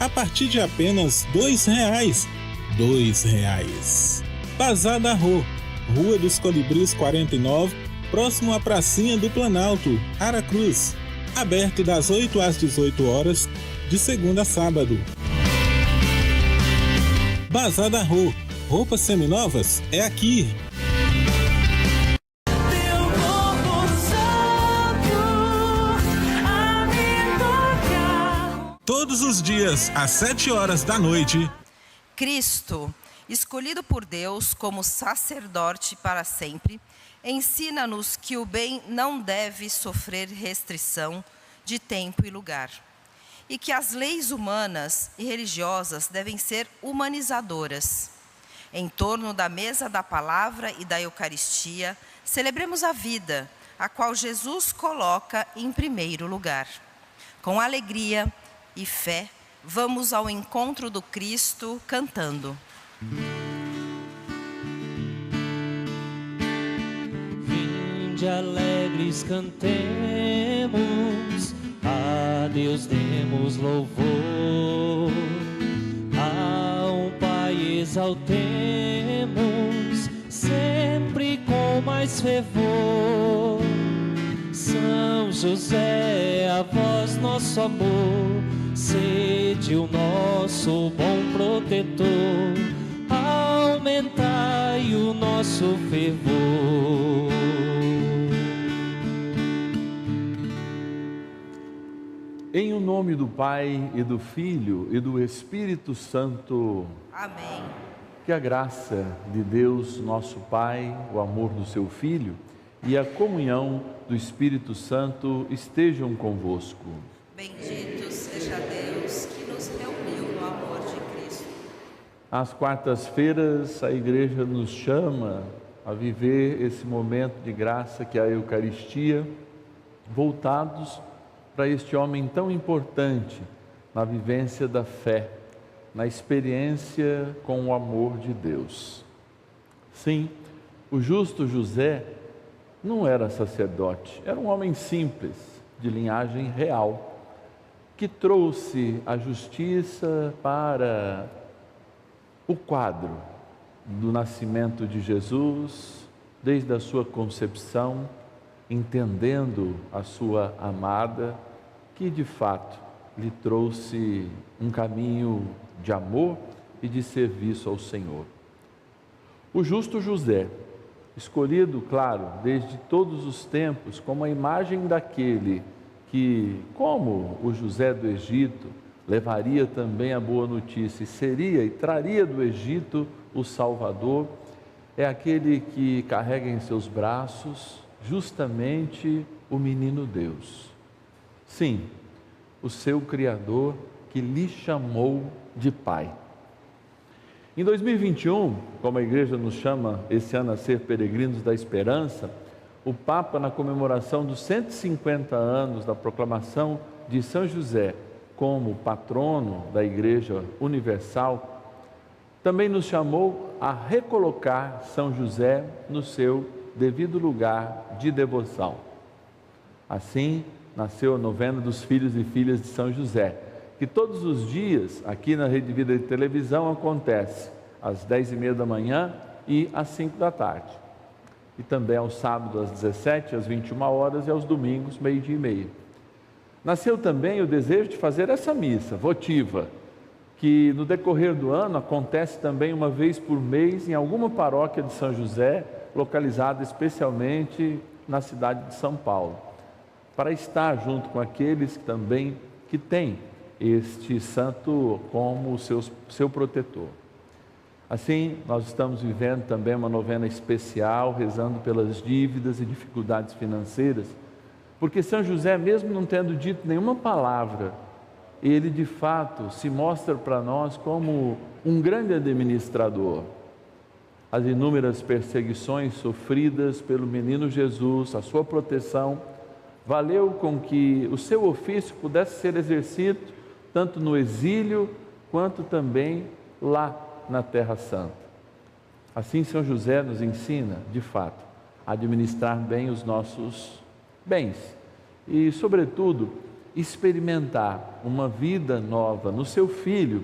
a partir de apenas R$ 2. Bazar da Rô, Rua dos Colibris 49, próximo à Pracinha do Planalto, Aracruz. Aberto das 8 às 18 horas, de segunda a sábado. Bazar da Rô, roupas seminovas é aqui. Todos os dias, às 7 horas da noite. Cristo, escolhido por Deus como sacerdote para sempre, ensina-nos que o bem não deve sofrer restrição de tempo e lugar, e que as leis humanas e religiosas devem ser humanizadoras. Em torno da mesa da palavra e da Eucaristia, celebremos a vida, a qual Jesus coloca em primeiro lugar. Com alegria e fé, vamos ao encontro do Cristo cantando. Vinde alegres cantemos, a Deus demos louvor, a um Pai exaltemos, sempre com mais fervor. São José, a vós nosso amor, sede o nosso bom protetor, aumentai o nosso fervor. Em o nome do Pai, e do Filho, e do Espírito Santo. Amém. Que a graça de Deus, nosso Pai, o amor do seu Filho e a comunhão do Espírito Santo estejam convosco. Bendito seja Deus que nos reuniu no amor de Cristo. Às quartas-feiras, a Igreja nos chama a viver esse momento de graça que é a Eucaristia, voltados para este homem tão importante na vivência da fé, na experiência com o amor de Deus. Sim, o justo José não era sacerdote, era um homem simples, de linhagem real, que trouxe a justiça para o quadro do nascimento de Jesus, desde a sua concepção, entendendo a sua amada, que de fato lhe trouxe um caminho de amor e de serviço ao Senhor. O justo José, escolhido, claro, desde todos os tempos, como a imagem daquele que, como o José do Egito, levaria também a boa notícia e seria e traria do Egito o Salvador, é aquele que carrega em seus braços justamente o menino Deus. Sim, o seu Criador que lhe chamou de Pai. Em 2021, como a Igreja nos chama esse ano a ser peregrinos da esperança, o Papa, na comemoração dos 150 anos da proclamação de São José como patrono da Igreja Universal, também nos chamou a recolocar São José no seu devido lugar de devoção. Assim, nasceu a novena dos filhos e filhas de São José, que todos os dias, aqui na Rede Vida de Televisão, acontece às 10h30 da manhã e às 5 da tarde. E também aos sábados, às 17h, às 21 horas e aos domingos, 12h30. Nasceu também o desejo de fazer essa missa votiva, que no decorrer do ano acontece também uma vez por mês em alguma paróquia de São José, localizada especialmente na cidade de São Paulo, para estar junto com aqueles que também que têm este santo como seu protetor. Assim, nós estamos vivendo também uma novena especial, rezando pelas dívidas e dificuldades financeiras, porque São José, mesmo não tendo dito nenhuma palavra, ele de fato se mostra para nós como um grande administrador. As inúmeras perseguições sofridas pelo menino Jesus, a sua proteção, valeu com que o seu ofício pudesse ser exercido tanto no exílio quanto também lá na Terra Santa. Assim, São José nos ensina, de fato, a administrar bem os nossos bens e, sobretudo, experimentar uma vida nova no seu filho,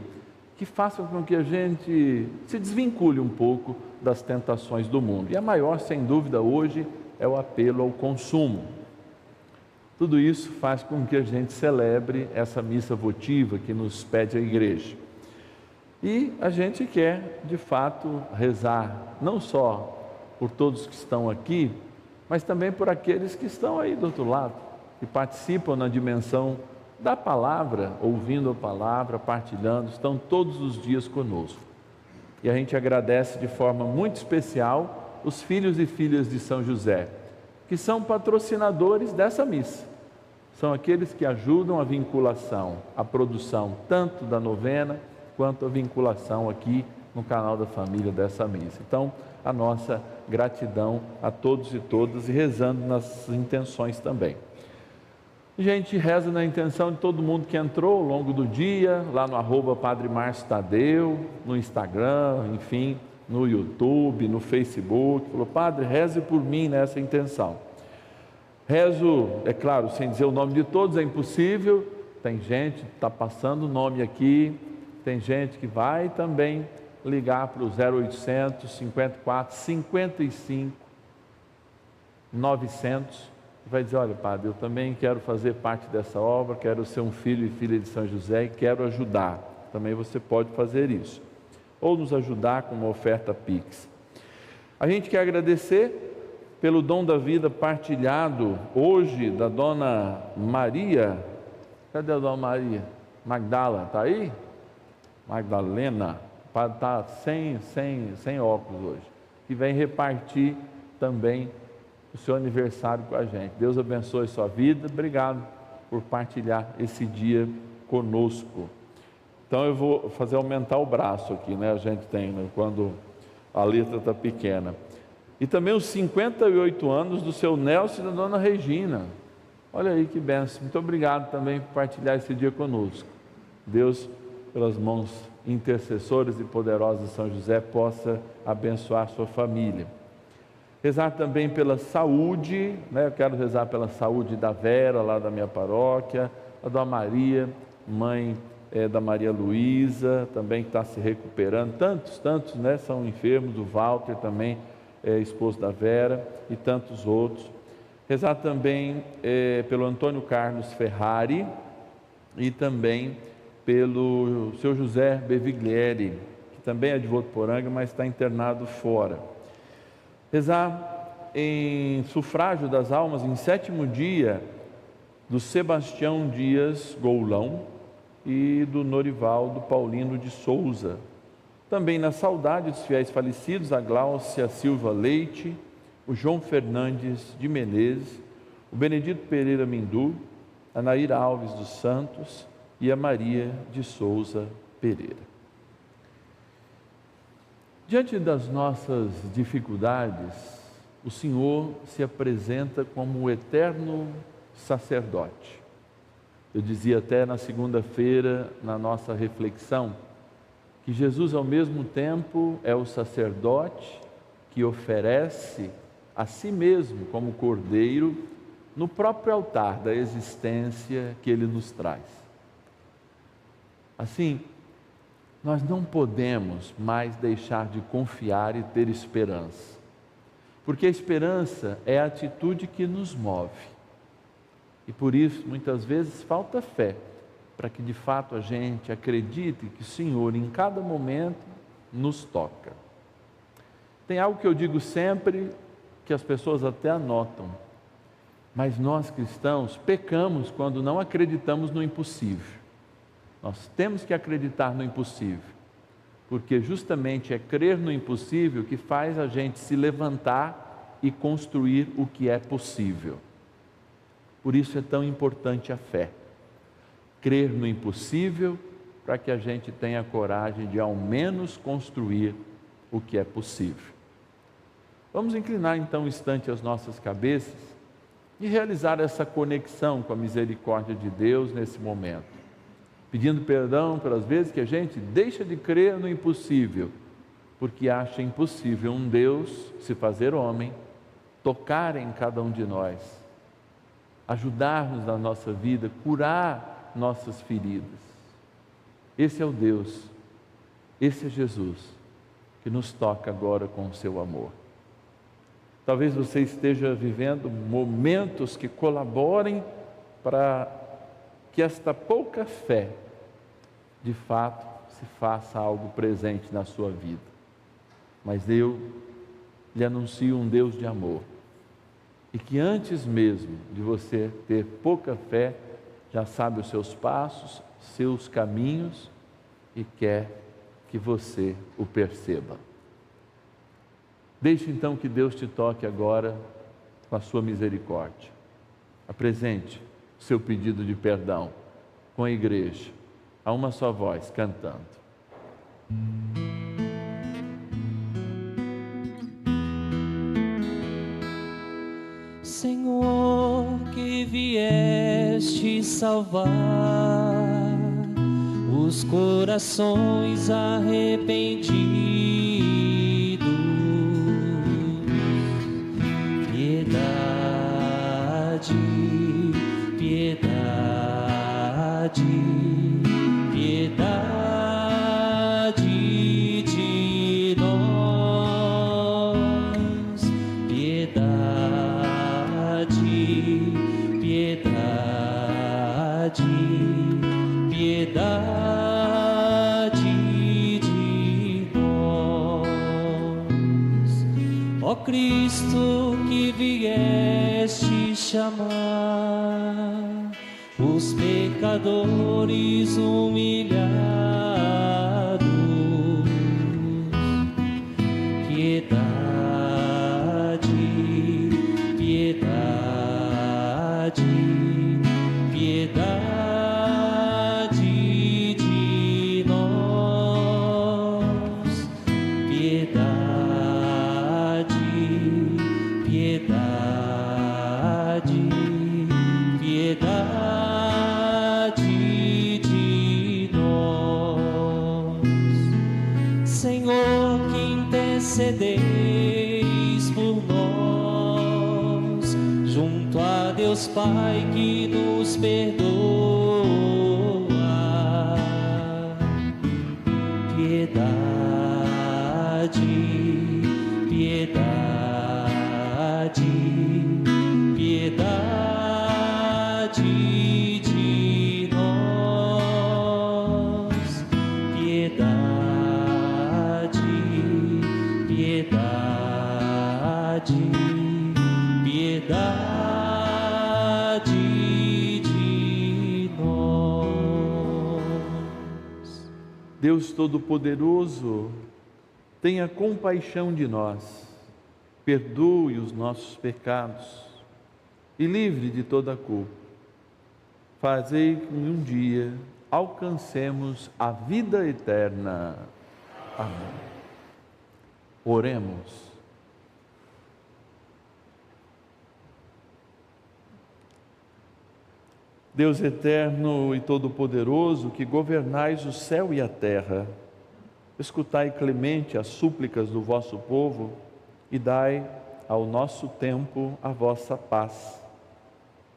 que faça com que a gente se desvincule um pouco das tentações do mundo. E a maior, sem dúvida, hoje é o apelo ao consumo. Tudo isso faz com que a gente celebre essa missa votiva que nos pede a igreja. E a gente quer, de fato, rezar não só por todos que estão aqui, mas também por aqueles que estão aí do outro lado, que participam na dimensão da palavra, ouvindo a palavra, partilhando, estão todos os dias conosco. E a gente agradece de forma muito especial os filhos e filhas de São José, que são patrocinadores dessa missa. São aqueles que ajudam a vinculação, a produção tanto da novena, quanto a vinculação aqui no canal da família dessa missa. Então, a nossa gratidão a todos e todas, e rezando nas intenções também. A gente reza na intenção de todo mundo que entrou ao longo do dia, lá no @Padre Márcio Tadeu, no Instagram, enfim, no YouTube, no Facebook. Falou: Padre, reze por mim nessa intenção. Rezo, é claro, sem dizer o nome de todos, é impossível. Tem gente que está passando o nome aqui, tem gente que vai também ligar para o 0800 54 55 900, vai dizer: olha, Padre, eu também quero fazer parte dessa obra, quero ser um filho e filha de São José e quero ajudar. Também você pode fazer isso, ou nos ajudar com uma oferta Pix. A gente quer agradecer pelo dom da vida partilhado hoje da Dona Maria. Cadê a Dona Maria? Magdala, está aí? Magdalena, o Padre está sem óculos hoje, que vem repartir também o seu aniversário com a gente. Deus abençoe sua vida, obrigado por partilhar esse dia conosco. Então eu vou fazer aumentar o braço aqui, né? A gente tem, né? Quando a letra está pequena. E também os 58 anos do seu Nelson e da Dona Regina. Olha aí que bênção. Muito obrigado também por partilhar esse dia conosco. Deus, pelas mãos intercessoras e poderosas de São José, possa abençoar sua família. Rezar também pela saúde, né? Eu quero rezar pela saúde da Vera, lá da minha paróquia, a Dona Maria, mãe da Maria Luísa, também que está se recuperando. Tantos, né? São enfermos, o Walter também, esposo da Vera, e tantos outros. Rezar também pelo Antônio Carlos Ferrari e também pelo seu José Beviglieri, que também é de Votuporanga, mas está internado fora. Rezar em sufrágio das almas, em 7º dia, do Sebastião Dias Goulão e do Norivaldo Paulino de Souza. Também na saudade dos fiéis falecidos, a Gláucia Silva Leite, o João Fernandes de Menezes, o Benedito Pereira Mindu, a Naira Alves dos Santos e a Maria de Souza Pereira. Diante das nossas dificuldades, o Senhor se apresenta como o eterno sacerdote. Eu dizia até na segunda-feira, na nossa reflexão, que Jesus ao mesmo tempo é o sacerdote que oferece a si mesmo como cordeiro no próprio altar da existência que Ele nos traz. Assim, nós não podemos mais deixar de confiar e ter esperança, porque a esperança é a atitude que nos move. E por isso, muitas vezes, falta fé, para que de fato a gente acredite que o Senhor, em cada momento, nos toca. Tem algo que eu digo sempre, que as pessoas até anotam, mas nós cristãos pecamos quando não acreditamos no impossível. Nós temos que acreditar no impossível, porque justamente é crer no impossível que faz a gente se levantar e construir o que é possível. Por isso é tão importante a fé. Crer no impossível para que a gente tenha coragem de ao menos construir o que é possível. Vamos inclinar então um instante as nossas cabeças e realizar essa conexão com a misericórdia de Deus nesse momento, pedindo perdão pelas vezes que a gente deixa de crer no impossível, porque acha impossível um Deus se fazer homem, tocar em cada um de nós ajudar-nos na nossa vida, curar nossas feridas. Esse é o Deus, esse é Jesus, que nos toca agora com o seu amor. Talvez você esteja vivendo momentos que colaborem para que esta pouca fé, de fato, se faça algo presente na sua vida. Mas eu lhe anuncio um Deus de amor, e que antes mesmo de você ter pouca fé, já sabe os seus passos, seus caminhos, e quer que você o perceba. Deixe então que Deus te toque agora com a sua misericórdia. Apresente o seu pedido de perdão com a igreja, a uma só voz, cantando. Senhor, que vieste salvar os corações arrependidos, piedade, piedade, piedade de nós, piedade, piedade, piedade de nós. Ó Cristo, que vieste chamar os pecadores humilhados, piedade, piedade, piedade de nós, piedade, piedade, piedade de nós. Senhor, que intercedeis por nós, junto a Deus Pai que nos perdoa, piedade, piedade, piedade de nós, piedade, piedade, piedade de nós. Deus Todo-Poderoso, tenha compaixão de nós, perdoe os nossos pecados e livre de toda culpa. Fazei que um dia alcancemos a vida eterna. Amém. Oremos. Deus eterno e todo-poderoso, que governais o céu e a terra, escutai clemente as súplicas do vosso povo e dai ao nosso tempo a vossa paz.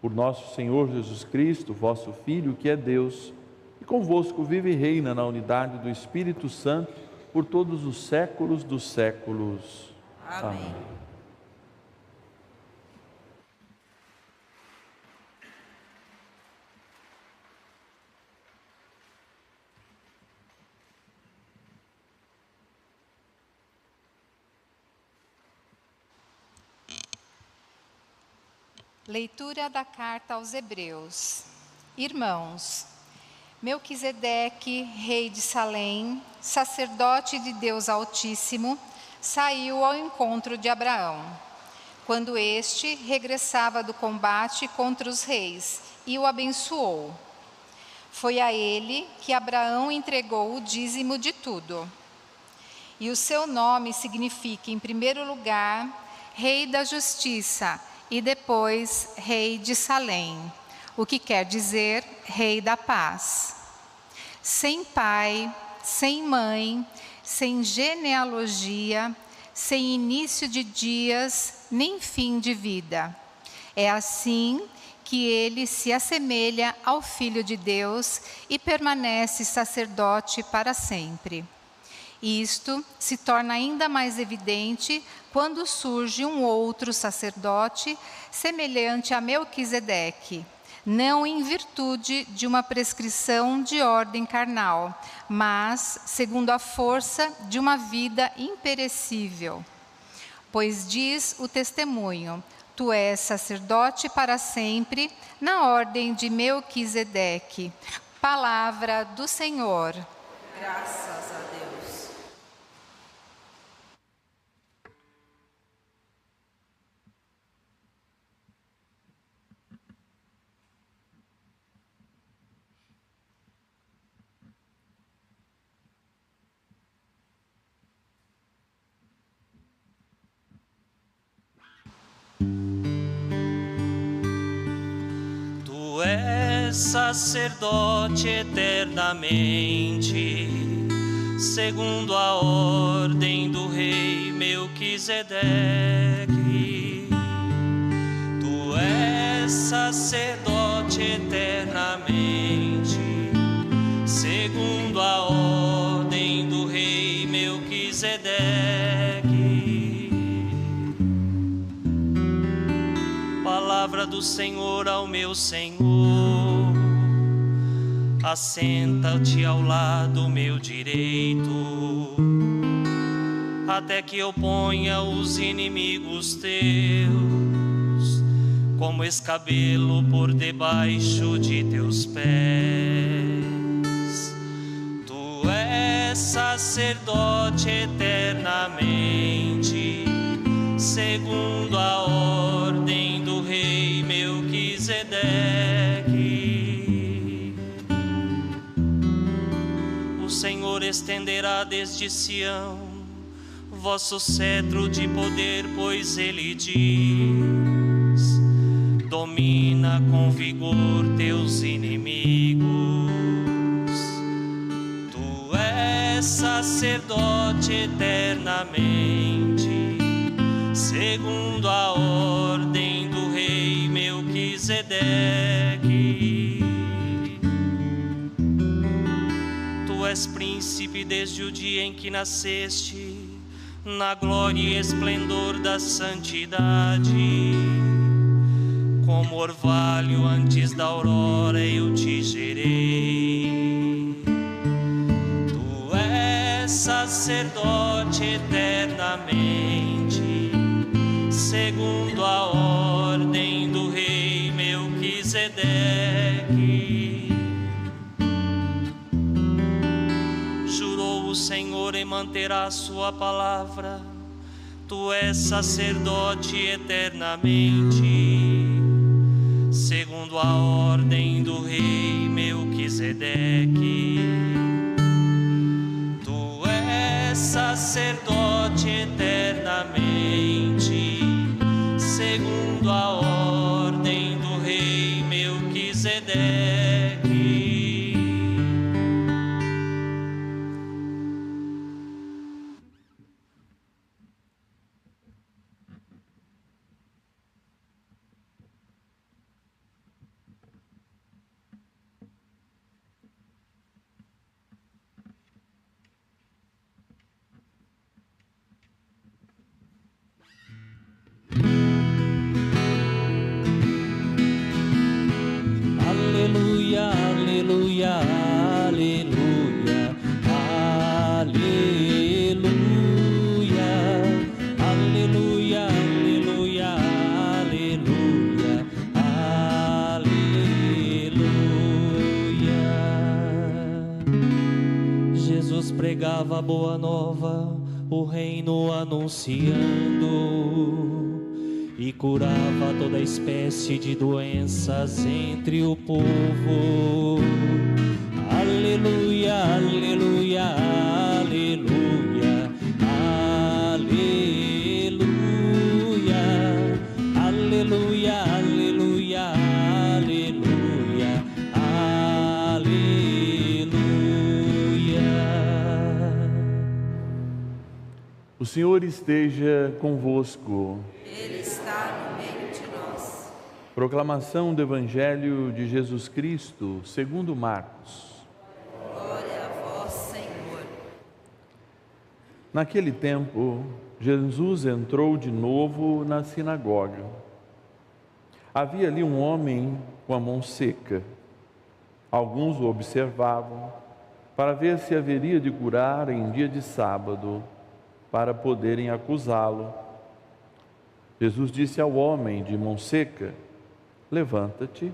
Por nosso Senhor Jesus Cristo, vosso Filho, que é Deus, e convosco vive e reina na unidade do Espírito Santo por todos os séculos dos séculos. Amém. Leitura da carta aos Hebreus. Irmãos, Melquisedeque, rei de Salém, sacerdote de Deus Altíssimo, saiu ao encontro de Abraão, quando este regressava do combate contra os reis, e o abençoou. Foi a ele que Abraão entregou o dízimo de tudo. E o seu nome significa, em primeiro lugar, Rei da Justiça, e depois Rei de Salém, o que quer dizer Rei da Paz. Sem pai, sem mãe, sem genealogia, sem início de dias, nem fim de vida. É assim que ele se assemelha ao Filho de Deus e permanece sacerdote para sempre. Isto se torna ainda mais evidente quando surge um outro sacerdote semelhante a Melquisedeque, não em virtude de uma prescrição de ordem carnal, mas segundo a força de uma vida imperecível. Pois diz o testemunho: tu és sacerdote para sempre, na ordem de Melquisedeque. Palavra do Senhor. Graças a Deus. Tu és sacerdote eternamente, segundo a ordem do rei Melquisedeque. Tu és sacerdote eternamente, segundo a ordem do rei Melquisedeque. Palavra do Senhor ao meu Senhor: assenta-te ao lado meu direito, até que eu ponha os inimigos teus como escabelo por debaixo de teus pés. Tu és sacerdote eternamente, segundo a ordem do rei Melquisedeque. O Senhor estenderá desde Sião vosso cetro de poder, pois ele diz: domina com vigor teus inimigos. Tu és sacerdote eternamente, segundo a ordem do rei Melquisedeque. Tu és príncipe desde o dia em que nasceste, na glória e esplendor da santidade. Como orvalho antes da aurora eu te gerei. Tu és sacerdote eternamente, segundo a ordem do rei Melquisedeque. Jurou o Senhor e manterá sua palavra. Tu és sacerdote eternamente, segundo a ordem do rei Melquisedeque. Tu és sacerdote eternamente, segundo a ordem do rei Melquisedeque. Aleluia, aleluia, aleluia, aleluia, aleluia, aleluia, aleluia, aleluia. Jesus pregava a boa nova, o reino anunciando, e curava toda espécie de doenças entre o povo. Aleluia, aleluia, aleluia, aleluia, aleluia, aleluia, aleluia, aleluia. O Senhor esteja convosco. Ele está no meio de nós. Proclamação do Evangelho de Jesus Cristo, segundo Marcos. Glória a vós, Senhor. Naquele tempo, Jesus entrou de novo na sinagoga. Havia ali um homem com a mão seca. Alguns o observavam para ver se haveria de curar em dia de sábado, para poderem acusá-lo. Jesus disse ao homem de mão seca: levanta-te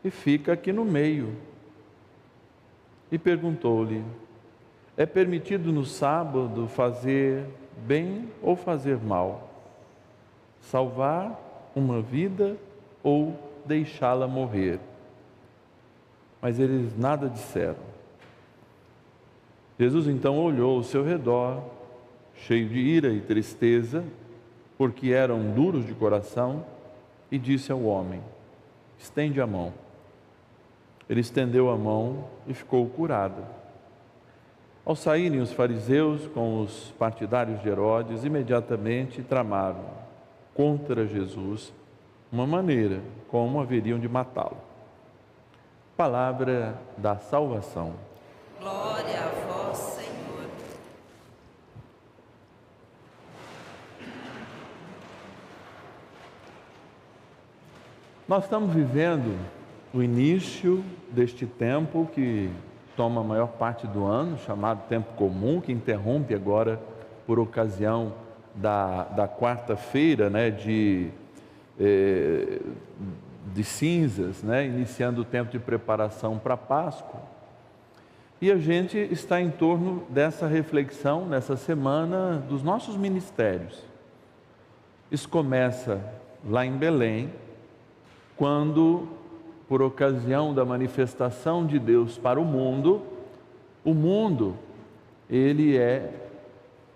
e fica aqui no meio. E perguntou-lhe: é permitido no sábado fazer bem ou fazer mal? Salvar uma vida ou deixá-la morrer? Mas eles nada disseram. Jesus então olhou ao seu redor, cheio de ira e tristeza, porque eram duros de coração, e disse ao homem: estende a mão. Ele estendeu a mão e ficou curado. Ao saírem os fariseus com os partidários de Herodes, imediatamente tramaram contra Jesus uma maneira como haveriam de matá-lo. Palavra da salvação. Glória a vós, Senhor. Nós estamos vivendo o início deste tempo que toma a maior parte do ano, chamado tempo comum, que interrompe agora por ocasião da quarta-feira, né, de cinzas, né, iniciando o tempo de preparação para a Páscoa. E a gente está em torno dessa reflexão, nessa semana, dos nossos ministérios. Isso começa lá em Belém, quando, por ocasião da manifestação de Deus para o mundo, ele é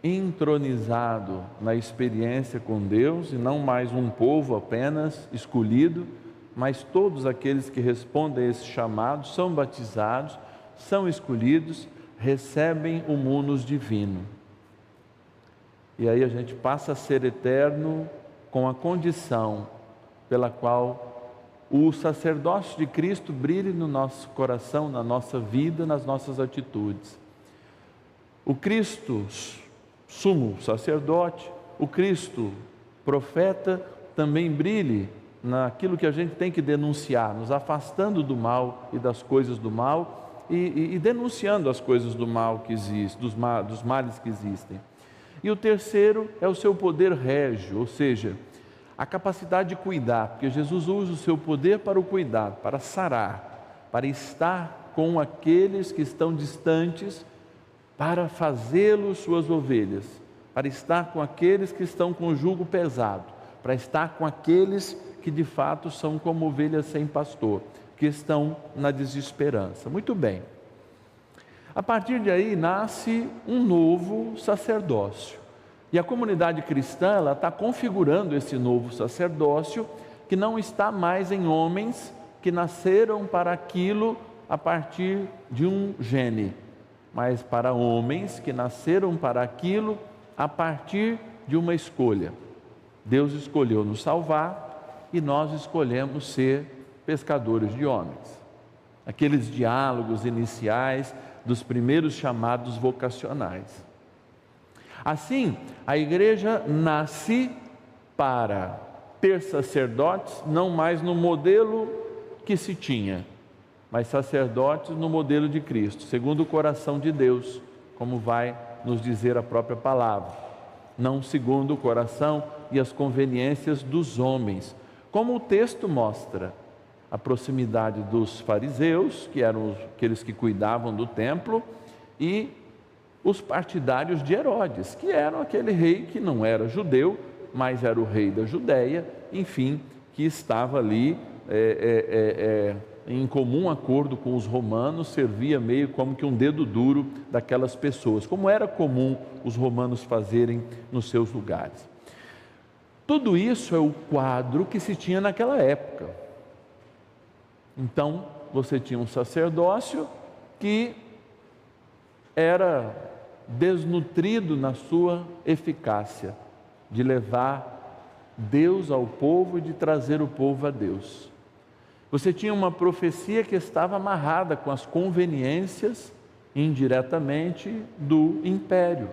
entronizado na experiência com Deus, e não mais um povo apenas escolhido, mas todos aqueles que respondem a esse chamado são batizados, são escolhidos, recebem o munus divino. E aí a gente passa a ser eterno com a condição pela qual o sacerdócio de Cristo brilhe no nosso coração, na nossa vida, nas nossas atitudes. O Cristo sumo sacerdote, o Cristo profeta, também brilhe naquilo que a gente tem que denunciar, nos afastando do mal e das coisas do mal, e denunciando as coisas do mal que existem, dos males que existem. E o terceiro é o seu poder régio, ou seja, a capacidade de cuidar, porque Jesus usa o seu poder para o cuidado, para sarar, para estar com aqueles que estão distantes, para fazê-los suas ovelhas, para estar com aqueles que estão com o jugo pesado, para estar com aqueles que de fato são como ovelhas sem pastor, que estão na desesperança. Muito bem. A partir de aí nasce um novo sacerdócio. E a comunidade cristã, ela está configurando esse novo sacerdócio, que não está mais em homens que nasceram para aquilo a partir de um gene, mas para homens que nasceram para aquilo a partir de uma escolha. Deus escolheu nos salvar e nós escolhemos ser pescadores de homens. Aqueles diálogos iniciais dos primeiros chamados vocacionais. Assim, a igreja nasce para ter sacerdotes, não mais no modelo que se tinha, mas sacerdotes no modelo de Cristo, segundo o coração de Deus, como vai nos dizer a própria palavra, não segundo o coração e as conveniências dos homens, como o texto mostra. A proximidade dos fariseus, que eram aqueles que cuidavam do templo, e os partidários de Herodes, que eram aquele rei que não era judeu, mas era o rei da Judéia, enfim, que estava ali em comum acordo com os romanos, servia meio como que um dedo duro daquelas pessoas, como era comum os romanos fazerem nos seus lugares. Tudo isso é o quadro que se tinha naquela época. Então, você tinha um sacerdócio que era desnutrido na sua eficácia de levar Deus ao povo e de trazer o povo a Deus. Você tinha uma profecia que estava amarrada com as conveniências, indiretamente, do império.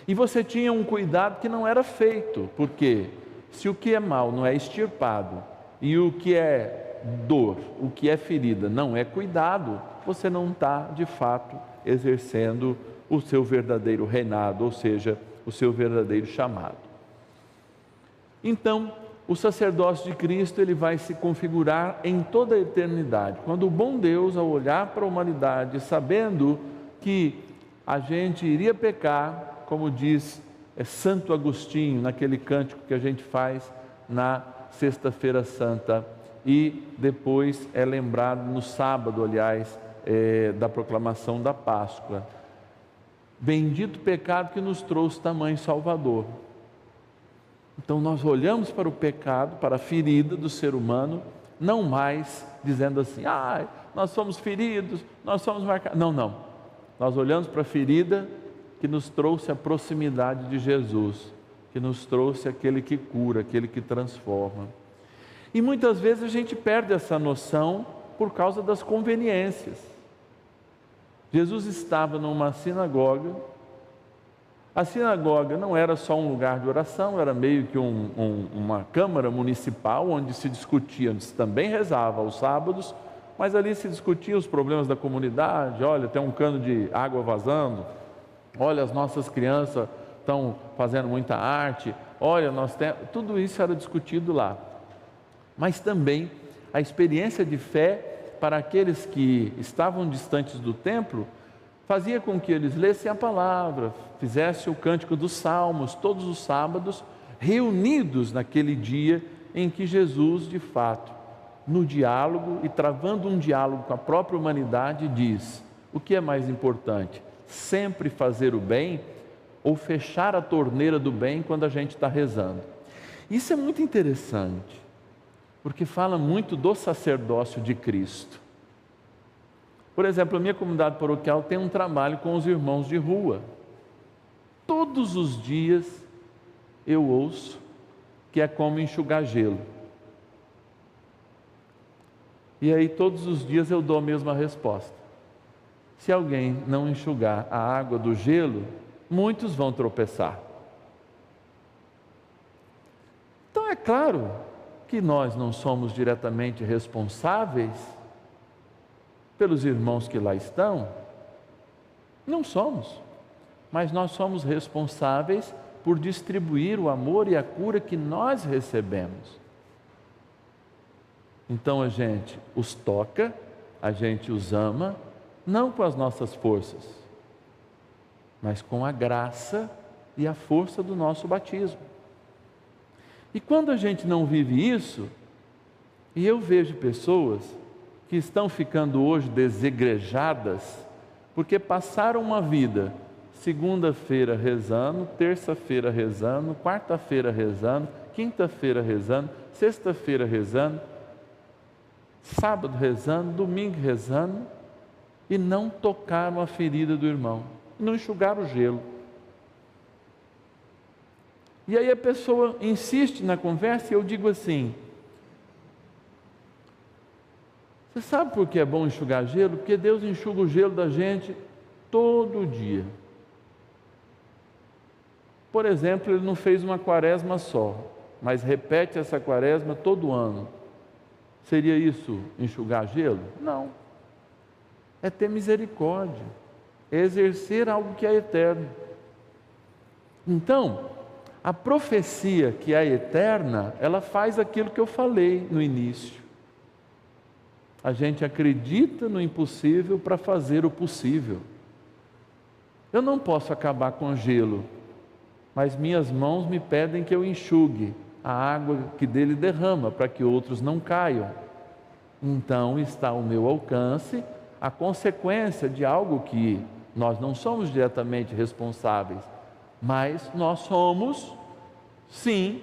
E você tinha um cuidado que não era feito, porque se o que é mal não é extirpado, e o que é dor, o que é ferida não é cuidado, você não está, de fato, exercendo o seu verdadeiro reinado, ou seja, o seu verdadeiro chamado. Então, o sacerdócio de Cristo, ele vai se configurar em toda a eternidade, quando o bom Deus, ao olhar para a humanidade, sabendo que a gente iria pecar, como diz Santo Agostinho, naquele cântico que a gente faz na Sexta-feira Santa, e depois é lembrado no sábado, aliás, da proclamação da Páscoa. Bendito pecado que nos trouxe tamanho Salvador. Então nós olhamos para o pecado, para a ferida do ser humano, não mais dizendo assim, nós somos feridos, nós somos marcados. Não. Nós olhamos para a ferida que nos trouxe a proximidade de Jesus, que nos trouxe aquele que cura, aquele que transforma. E muitas vezes a gente perde essa noção por causa das conveniências. Jesus estava numa sinagoga. A sinagoga não era só um lugar de oração, era meio que uma câmara municipal onde se discutia, onde se também rezava aos sábados, mas ali se discutia os problemas da comunidade. Olha, tem um cano de água vazando, olha, as nossas crianças estão fazendo muita arte, olha, tudo isso era discutido lá. Mas também a experiência de fé para aqueles que estavam distantes do templo fazia com que eles lessem a palavra, fizessem o cântico dos salmos todos os sábados, reunidos naquele dia em que Jesus, de fato, no diálogo e travando um diálogo com a própria humanidade, diz: o que é mais importante? Sempre fazer o bem ou fechar a torneira do bem quando a gente está rezando? Isso é muito interessante, porque fala muito do sacerdócio de Cristo. Por exemplo, a minha comunidade paroquial tem um trabalho com os irmãos de rua. Todos os dias eu ouço que é como enxugar gelo. E aí todos os dias eu dou a mesma resposta. Se alguém não enxugar a água do gelo, muitos vão tropeçar. Então é claro que nós não somos diretamente responsáveis pelos irmãos que lá estão, não somos, mas nós somos responsáveis por distribuir o amor e a cura que nós recebemos. Então a gente os toca, a gente os ama, não com as nossas forças, mas com a graça e a força do nosso batismo. E quando a gente não vive isso, e eu vejo pessoas que estão ficando hoje desigrejadas, porque passaram uma vida, segunda-feira rezando, terça-feira rezando, quarta-feira rezando, quinta-feira rezando, sexta-feira rezando, sábado rezando, domingo rezando, e não tocaram a ferida do irmão, não enxugaram o gelo. E aí a pessoa insiste na conversa e eu digo assim: você sabe por que é bom enxugar gelo? Porque Deus enxuga o gelo da gente todo dia. Por exemplo, Ele não fez uma quaresma só, mas repete essa quaresma todo ano. Seria isso enxugar gelo? Não. É ter misericórdia, é exercer algo que é eterno. Então, a profecia que é eterna, ela faz aquilo que eu falei no início. A gente acredita no impossível para fazer o possível. Eu não posso acabar com gelo, mas minhas mãos me pedem que eu enxugue a água que dele derrama, para que outros não caiam. Então está ao meu alcance a consequência de algo que nós não somos diretamente responsáveis, mas nós somos, sim,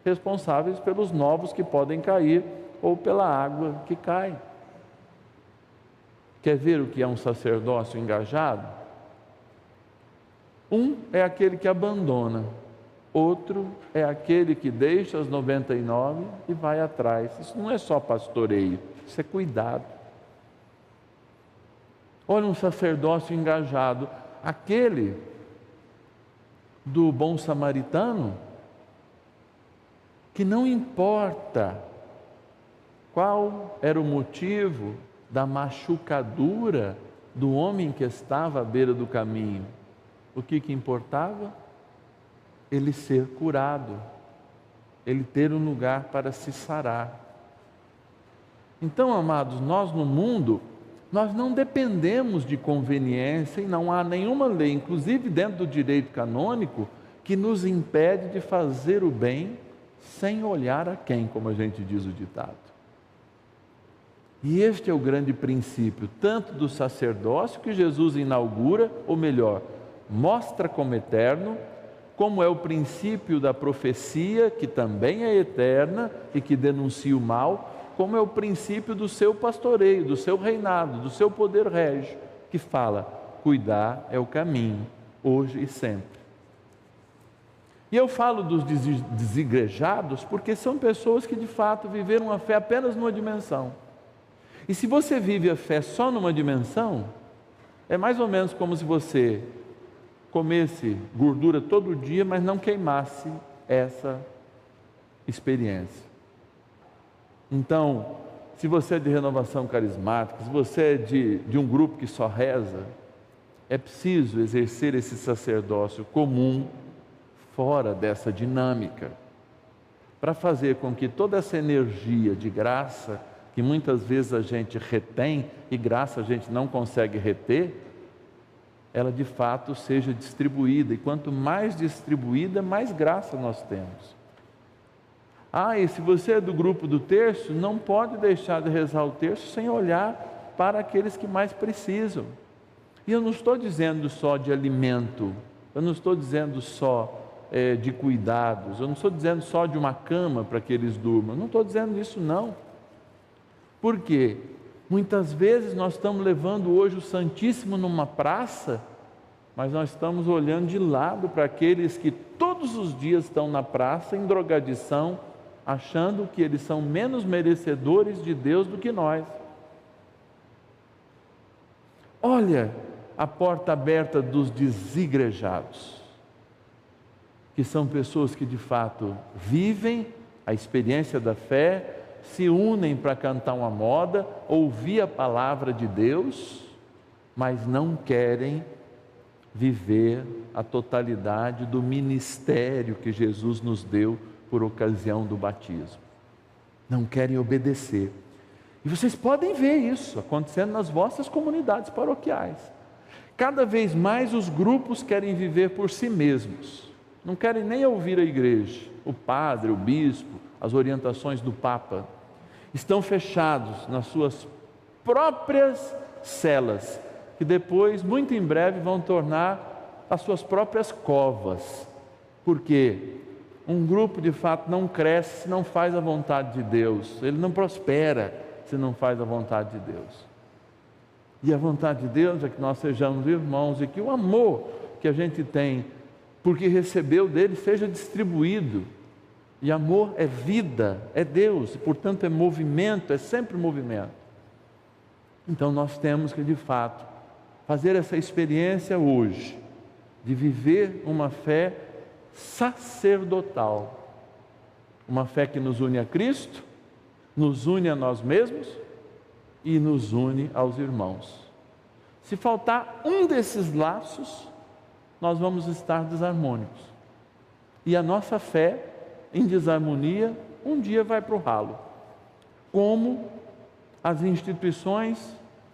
responsáveis pelos novos que podem cair ou pela água que cai. Quer ver o que é um sacerdócio engajado? Um é aquele que abandona, outro é aquele que deixa as 99 e vai atrás. Isso não é só pastoreio, isso é cuidado. Olha um sacerdócio engajado, aquele do bom samaritano, que não importa qual era o motivo da machucadura do homem que estava à beira do caminho. O que importava? Ele ser curado, ele ter um lugar para se sarar. Então, amados, nós no mundo, nós não dependemos de conveniência e não há nenhuma lei, inclusive dentro do direito canônico, que nos impede de fazer o bem sem olhar a quem, como a gente diz o ditado. E este é o grande princípio, tanto do sacerdócio que Jesus inaugura, ou melhor, mostra como eterno, como é o princípio da profecia, que também é eterna e que denuncia o mal, como é o princípio do seu pastoreio, do seu reinado, do seu poder régio, que fala, cuidar é o caminho, hoje e sempre. E eu falo dos desigrejados porque são pessoas que de fato viveram a fé apenas numa dimensão. E se você vive a fé só numa dimensão, é mais ou menos como se você comesse gordura todo dia, mas não queimasse essa experiência. Então, se você é de renovação carismática, se você é de um grupo que só reza, é preciso exercer esse sacerdócio comum fora dessa dinâmica, para fazer com que toda essa energia de graça, que muitas vezes a gente retém, e graça a gente não consegue reter, ela de fato seja distribuída, e quanto mais distribuída, mais graça nós temos. E se você é do grupo do terço, não pode deixar de rezar o terço sem olhar para aqueles que mais precisam. E eu não estou dizendo só de alimento, eu não estou dizendo só de cuidados, eu não estou dizendo só de uma cama para que eles durmam, eu não estou dizendo isso não. Por quê? Muitas vezes nós estamos levando hoje o Santíssimo numa praça, mas nós estamos olhando de lado para aqueles que todos os dias estão na praça em drogadição, achando que eles são menos merecedores de Deus do que nós. Olha a porta aberta dos desigrejados, que são pessoas que de fato vivem a experiência da fé, se unem para cantar uma moda, ouvir a palavra de Deus, mas não querem viver a totalidade do ministério que Jesus nos deu por ocasião do batismo. Não querem obedecer. E vocês podem ver isso acontecendo nas vossas comunidades paroquiais. Cada vez mais os grupos querem viver por si mesmos. Não querem nem ouvir a igreja, o padre, o bispo, as orientações do Papa. Estão fechados nas suas próprias celas, que depois, muito em breve, vão tornar as suas próprias covas. Porque um grupo de fato não cresce se não faz a vontade de Deus, ele não prospera se não faz a vontade de Deus. E a vontade de Deus é que nós sejamos irmãos e que o amor que a gente tem, porque recebeu dele, seja distribuído. E amor é vida, é Deus, e portanto é movimento, é sempre movimento. Então nós temos que de fato fazer essa experiência hoje, de viver uma fé sacerdotal, uma fé que nos une a Cristo, nos une a nós mesmos e nos une aos irmãos. Se faltar um desses laços, nós vamos estar desarmônicos. E a nossa fé em desarmonia um dia vai para o ralo. Como as instituições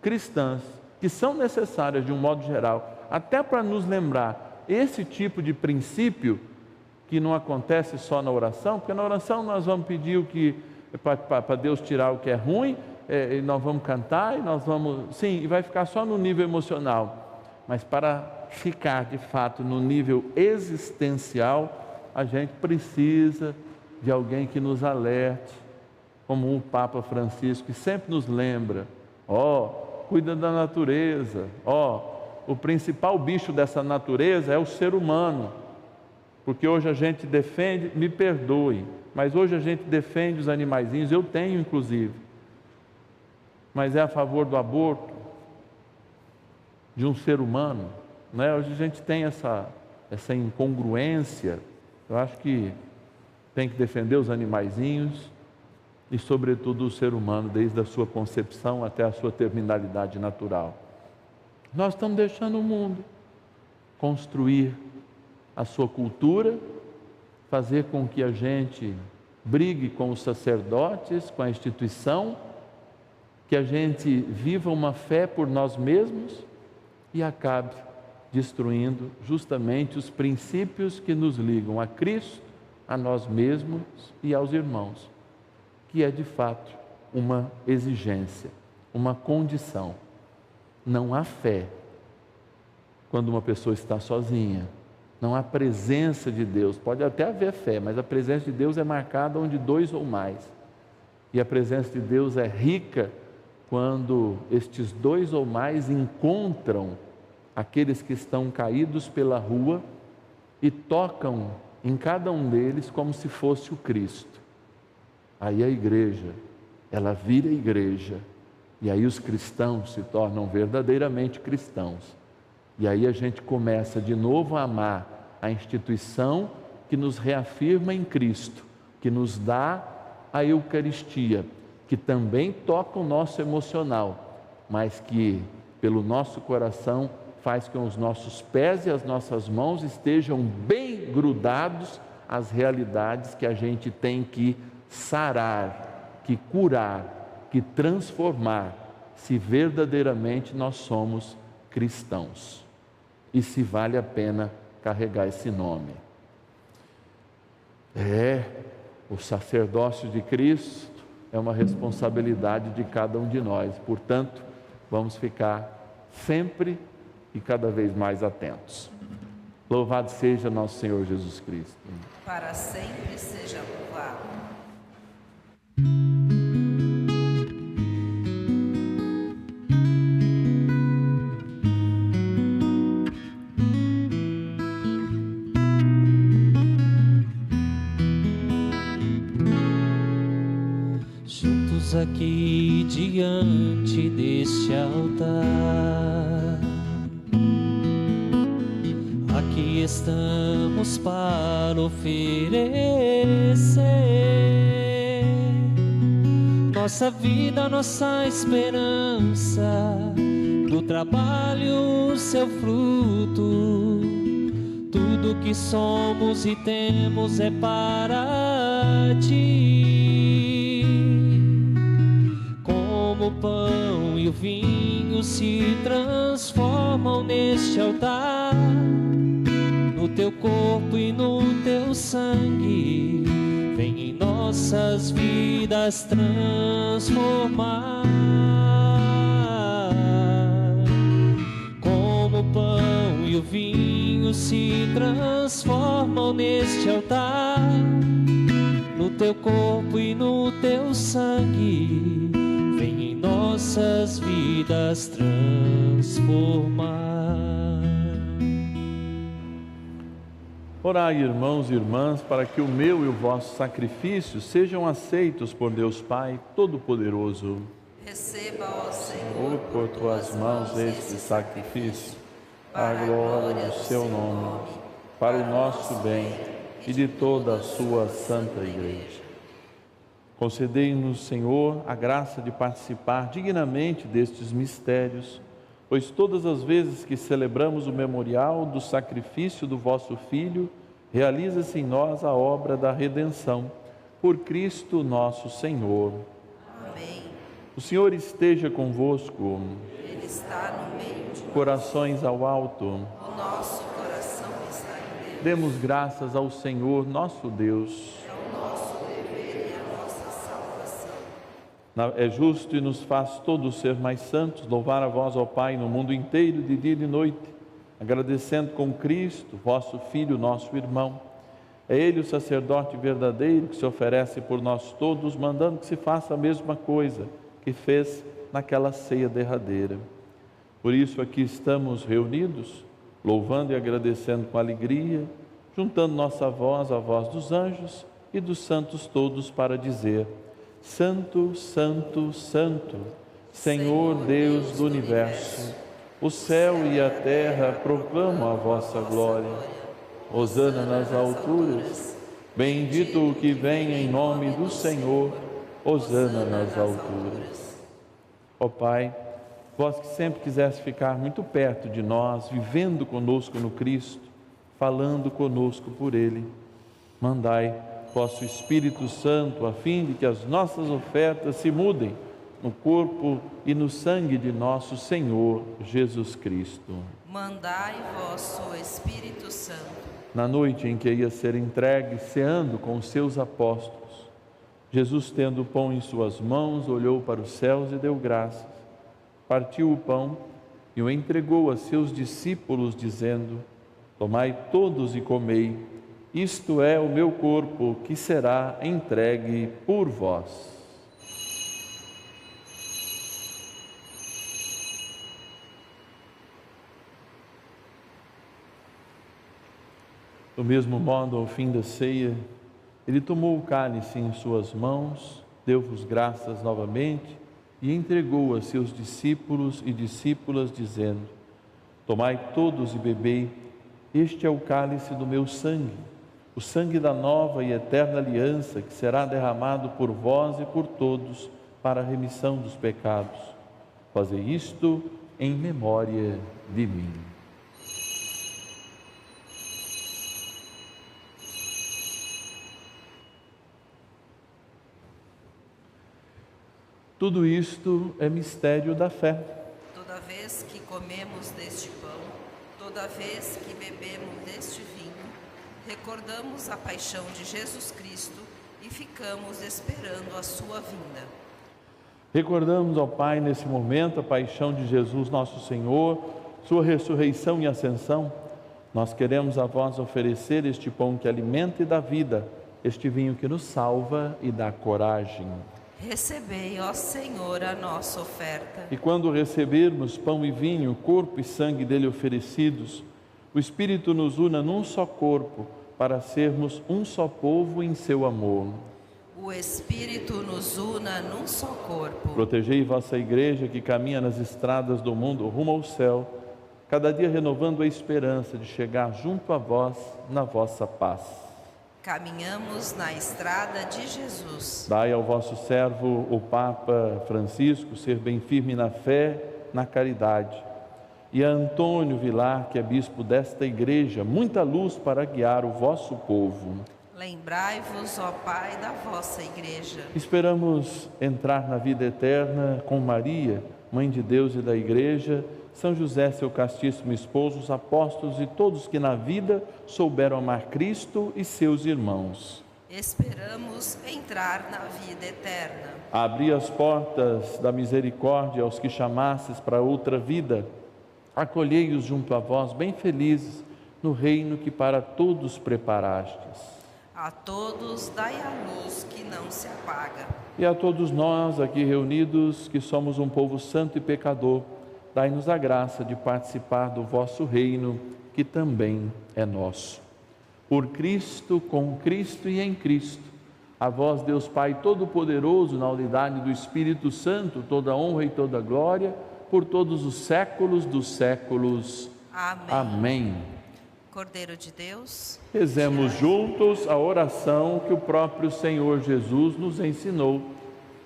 cristãs, que são necessárias de um modo geral, até para nos lembrar esse tipo de princípio, que não acontece só na oração, porque na oração nós vamos pedir o que para Deus tirar o que é ruim, e nós vamos cantar, e nós vamos, sim, e vai ficar só no nível emocional, mas para ficar de fato no nível existencial, a gente precisa de alguém que nos alerte, como o Papa Francisco, que sempre nos lembra, cuida da natureza, o principal bicho dessa natureza é o ser humano. Porque hoje a gente defende, me perdoe, mas hoje a gente defende os animaizinhos, eu tenho inclusive, mas é a favor do aborto de um ser humano, né? Hoje a gente tem essa incongruência. Eu acho que tem que defender os animaizinhos e sobretudo o ser humano, desde a sua concepção até a sua terminalidade natural. Nós estamos deixando o mundo construir a sua cultura, fazer com que a gente brigue com os sacerdotes, com a instituição, que a gente viva uma fé por nós mesmos e acabe destruindo justamente os princípios que nos ligam a Cristo, a nós mesmos e aos irmãos, que é de fato uma exigência, uma condição. Não há fé quando uma pessoa está sozinha, não há presença de Deus. Pode até haver fé, mas a presença de Deus é marcada onde dois ou mais, e a presença de Deus é rica quando estes dois ou mais encontram aqueles que estão caídos pela rua e tocam em cada um deles como se fosse o Cristo. Aí a igreja, ela vira igreja, e aí os cristãos se tornam verdadeiramente cristãos. E aí a gente começa de novo a amar a instituição que nos reafirma em Cristo, que nos dá a Eucaristia, que também toca o nosso emocional, mas que pelo nosso coração faz com que os nossos pés e as nossas mãos estejam bem grudados às realidades que a gente tem que sarar, que curar, que transformar, se verdadeiramente nós somos cristãos. E se vale a pena carregar esse nome. O sacerdócio de Cristo é uma responsabilidade de cada um de nós. Portanto, vamos ficar sempre e cada vez mais atentos. Louvado seja nosso Senhor Jesus Cristo. Para sempre seja louvado. Juntos aqui diante deste altar, aqui estamos para oferecer nossa vida, nossa esperança, do trabalho seu fruto. Tudo que somos e temos é para ti. Como o pão e o vinho se transformam neste altar, no teu corpo e no teu sangue, vem em nossas vidas transformar. Como o pão e o vinho se transformam neste altar, no teu corpo e no teu sangue, vem em nossas vidas transformar. Orai, irmãos e irmãs, para que o meu e o vosso sacrifício sejam aceitos por Deus Pai Todo-Poderoso. Receba, ó Senhor, Por tuas mãos este sacrifício, para a glória do seu nome, para o nosso bem e de toda a sua santa igreja. Concedei-nos, Senhor, a graça de participar dignamente destes mistérios, pois todas as vezes que celebramos o memorial do sacrifício do vosso Filho, realiza-se em nós a obra da redenção, por Cristo nosso Senhor. Amém. O Senhor esteja convosco. Ele está no meio de nós. Corações ao alto. O nosso coração está em Deus. Demos graças ao Senhor nosso Deus. É o nosso dever e a nossa salvação. É justo e nos faz todos ser mais santos, louvar a vós, ó Pai, no mundo inteiro, de dia e de noite, agradecendo com Cristo, vosso Filho, nosso irmão. É Ele o sacerdote verdadeiro que se oferece por nós todos, mandando que se faça a mesma coisa que fez naquela ceia derradeira. Por isso aqui estamos reunidos, louvando e agradecendo com alegria juntando nossa voz à voz dos anjos e dos santos todos para dizer: Santo, Santo, Santo, Senhor Deus do Universo, o céu e a terra proclamam a vossa glória. Hosana nas alturas, bendito o que vem em nome do Senhor, hosana nas alturas. Ó Pai, vós que sempre quiseste ficar muito perto de nós, vivendo conosco no Cristo, falando conosco por Ele, mandai vosso Espírito Santo, a fim de que as nossas ofertas se mudem no corpo e no sangue de nosso Senhor Jesus Cristo. Mandai vosso Espírito Santo. Na noite em que ia ser entregue, ceando com os seus apóstolos, Jesus, tendo o pão em suas mãos, olhou para os céus e deu graças. Partiu o pão e o entregou a seus discípulos, dizendo: Tomai todos e comei, isto é o meu corpo que será entregue por vós. Do mesmo modo, ao fim da ceia, ele tomou o cálice em suas mãos, deu-vos graças novamente e entregou a seus discípulos e discípulas, dizendo: Tomai todos e bebei, este é o cálice do meu sangue, o sangue da nova e eterna aliança, que será derramado por vós e por todos para a remissão dos pecados. Fazei isto em memória de mim. Tudo isto é mistério da fé. Toda vez que comemos deste pão, toda vez que bebemos deste vinho, recordamos a paixão de Jesus Cristo e ficamos esperando a sua vinda. Recordamos, ó Pai, nesse momento, a paixão de Jesus, nosso Senhor, sua ressurreição e ascensão. Nós queremos a vós oferecer este pão que alimenta e dá vida, este vinho que nos salva e dá coragem. Recebei, ó Senhor, a nossa oferta. E quando recebermos pão e vinho, corpo e sangue dele oferecidos, o Espírito nos una num só corpo, para sermos um só povo em seu amor. O Espírito nos una num só corpo. Protegei vossa igreja que caminha nas estradas do mundo rumo ao céu, cada dia renovando a esperança de chegar junto a vós na vossa paz. Caminhamos na estrada de Jesus. Dai ao vosso servo, o Papa Francisco, ser bem firme na fé, na caridade. E a Antônio Vilar, que é bispo desta igreja, muita luz para guiar o vosso povo. Lembrai-vos, ó Pai, da vossa igreja. Esperamos entrar na vida eterna com Maria, Mãe de Deus e da igreja, São José, seu castíssimo esposo, os apóstolos e todos que na vida souberam amar Cristo e seus irmãos. Esperamos entrar na vida eterna. Abri as portas da misericórdia aos que chamasses para outra vida. Acolhei-os junto a vós, bem felizes, no reino que para todos preparastes. A todos dai a luz que não se apaga. E a todos nós aqui reunidos, que somos um povo santo e pecador, dai-nos a graça de participar do vosso reino, que também é nosso. Por Cristo, com Cristo e em Cristo, a vós, Deus Pai Todo-Poderoso, na unidade do Espírito Santo, toda honra e toda glória, por todos os séculos dos séculos. Amém. Amém. Cordeiro de Deus, Rezemos juntos a oração que o próprio Senhor Jesus nos ensinou.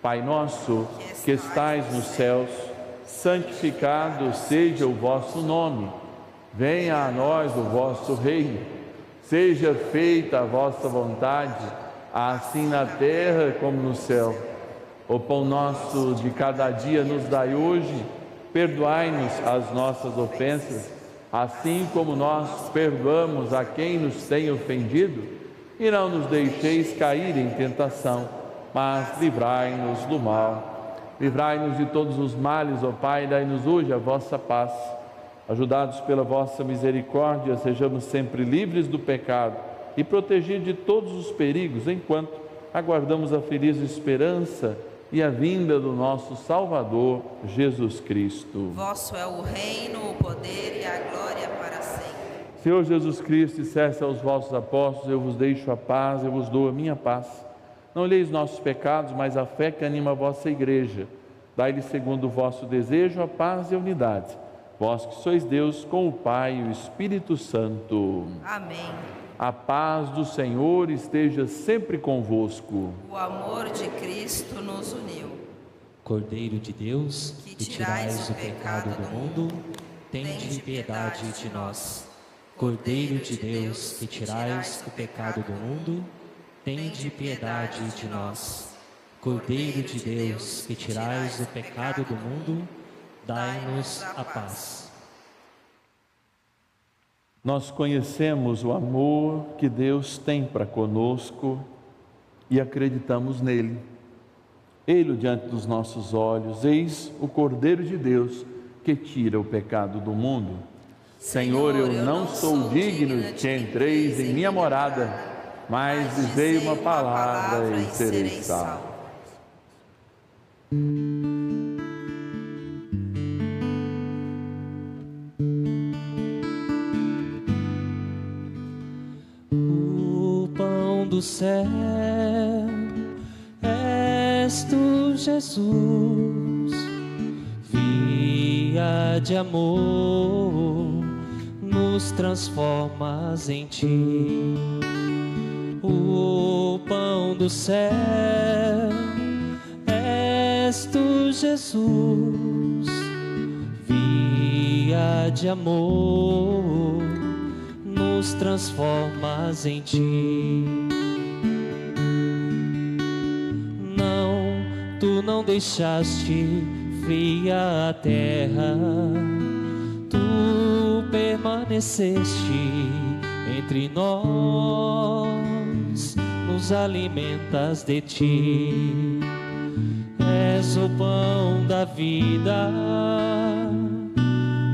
Pai nosso, que estais nos céus, santificado seja o vosso nome. Venha a nós o vosso reino. Seja feita a vossa vontade, assim na terra como no céu. O pão nosso de cada dia nos dai hoje. Perdoai-nos as nossas ofensas, assim como nós perdoamos a quem nos tem ofendido. E não nos deixeis cair em tentação, mas livrai-nos do mal. Livrai-nos de todos os males, ó Pai, dai-nos hoje a vossa paz. Ajudados pela vossa misericórdia, sejamos sempre livres do pecado e protegidos de todos os perigos, enquanto aguardamos a feliz esperança e a vinda do nosso Salvador, Jesus Cristo. vosso é o reino, o poder e a glória para sempre. Senhor Jesus Cristo, disseste aos vossos apóstolos: eu vos deixo a paz, eu vos dou a minha paz. Não olheis os nossos pecados, mas a fé que anima a vossa igreja. Dai-lhe, segundo o vosso desejo, a paz e a unidade. Vós que sois Deus, com o Pai e o Espírito Santo. Amém. A paz do Senhor esteja sempre convosco. O amor de Cristo nos uniu. Cordeiro de Deus, que tirais o pecado do mundo, tende piedade de nós. Cordeiro de Deus, que tirais o pecado do mundo, tende piedade de nós. Cordeiro de Deus, que tirais o pecado do mundo, dai-nos a paz. Nós conhecemos o amor que Deus tem para conosco e acreditamos nele. Ei-lo diante dos nossos olhos, eis o Cordeiro de Deus que tira o pecado do mundo. Senhor, eu não sou digno de que entreis em minha morada, mas dizei uma palavra e serei salvo. O pão do céu és tu, Jesus, via de amor, nos transformas em ti. O pão do céu és tu, Jesus, via de amor, nos transformas em ti. Não, tu não deixaste fria a terra, tu permaneceste entre nós, nos alimentas de ti. És o pão da vida,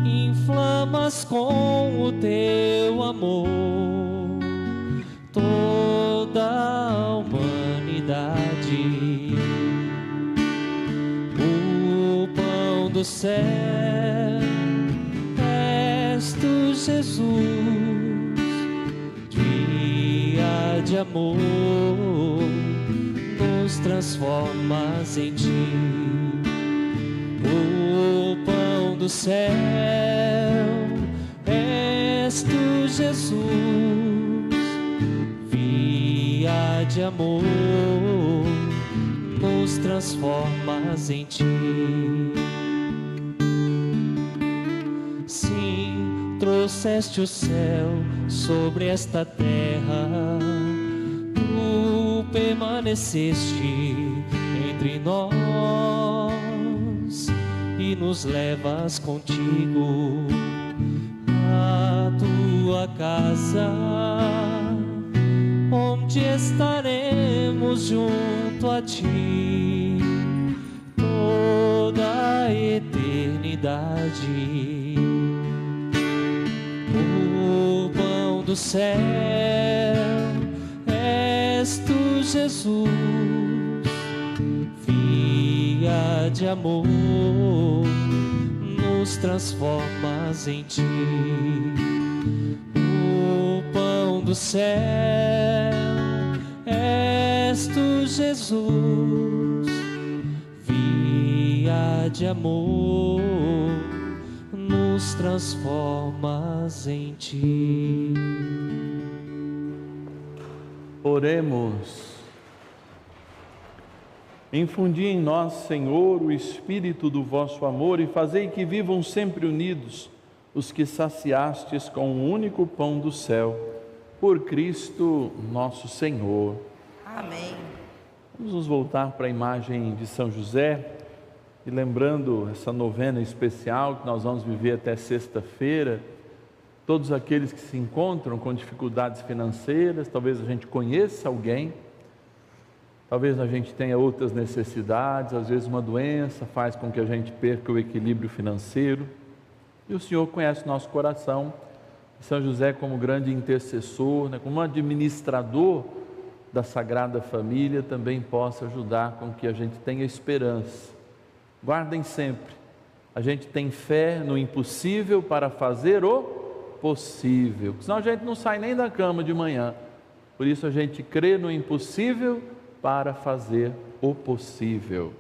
inflamas com o teu amor toda a humanidade. O pão do céu és tu, Jesus, dia de amor, nos transformas em ti. O pão do céu és tu, Jesus, via de amor, nos transformas em ti. Sim, trouxeste o céu sobre esta terra, tu permaneceste entre nós e nos levas contigo à tua casa, onde estaremos junto a ti toda a eternidade. O pão do céu és tu, Jesus, via de amor, nos transformas em ti. O pão do céu és tu, Jesus, via de amor, nos transformas em ti. Oremos. Infundi em nós, Senhor, o espírito do vosso amor e fazei que vivam sempre unidos os que saciastes com o único pão do céu, por Cristo nosso Senhor. Amém. Vamos nos voltar para a imagem de São José e lembrando essa novena especial que nós vamos viver até sexta-feira. Todos aqueles que se encontram com dificuldades financeiras, talvez a gente conheça alguém, talvez a gente tenha outras necessidades, às vezes uma doença faz com que a gente perca o equilíbrio financeiro, e o Senhor conhece o nosso coração. São José, como grande intercessor, como administrador da Sagrada Família, também possa ajudar com que a gente tenha esperança. Guardem sempre, a gente tem fé no impossível para fazer o possível. Senão a gente não sai nem da cama de manhã. Por isso a gente crê no impossível para fazer o possível.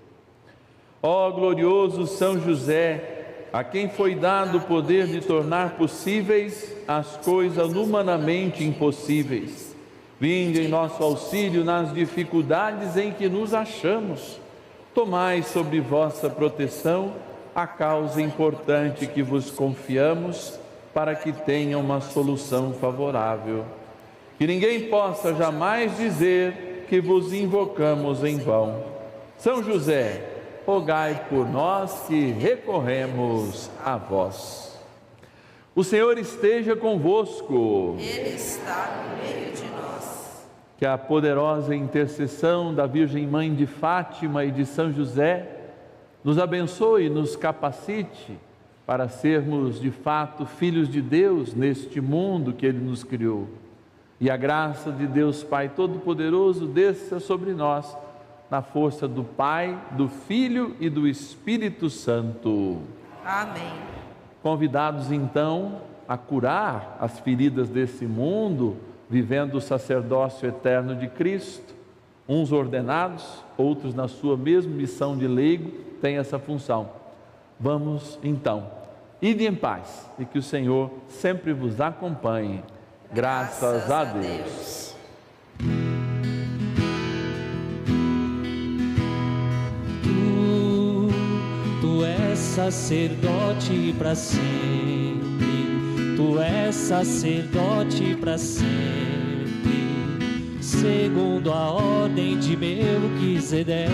Ó glorioso São José, a quem foi dado o poder de tornar possíveis as coisas humanamente impossíveis, vinde em nosso auxílio nas dificuldades em que nos achamos. Tomai sobre vossa proteção a causa importante que vos confiamos, para que tenha uma solução favorável. Que ninguém possa jamais dizer que vos invocamos em vão. São José, rogai por nós que recorremos a vós. O Senhor esteja convosco. Ele está no meio de nós. Que a poderosa intercessão da Virgem Mãe de Fátima e de São José nos abençoe e nos capacite para sermos de fato filhos de Deus neste mundo que Ele nos criou. E a graça de Deus Pai Todo-Poderoso desça sobre nós, na força do Pai, do Filho e do Espírito Santo. Amém. Convidados então a curar as feridas desse mundo, vivendo o sacerdócio eterno de Cristo, uns ordenados, outros na sua mesma missão de leigo, têm essa função. Vamos então, ide em paz e que o Senhor sempre vos acompanhe. Graças a Deus. Tu és sacerdote para sempre, tu és sacerdote para sempre, segundo a ordem de Melquisedeque.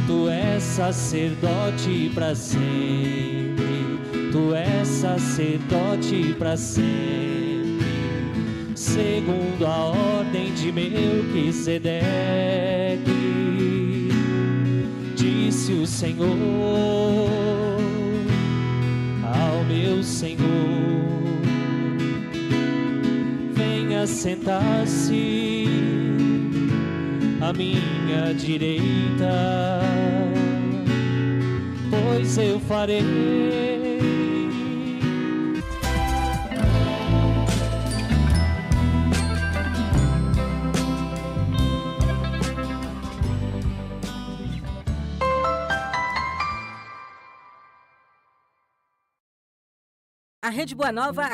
Tu és sacerdote para sempre, tu és sacerdote para sempre, segundo a ordem de Melquisedeque. Disse o Senhor ao meu Senhor: venha sentar-se à minha direita, pois eu farei A Rede Boa Nova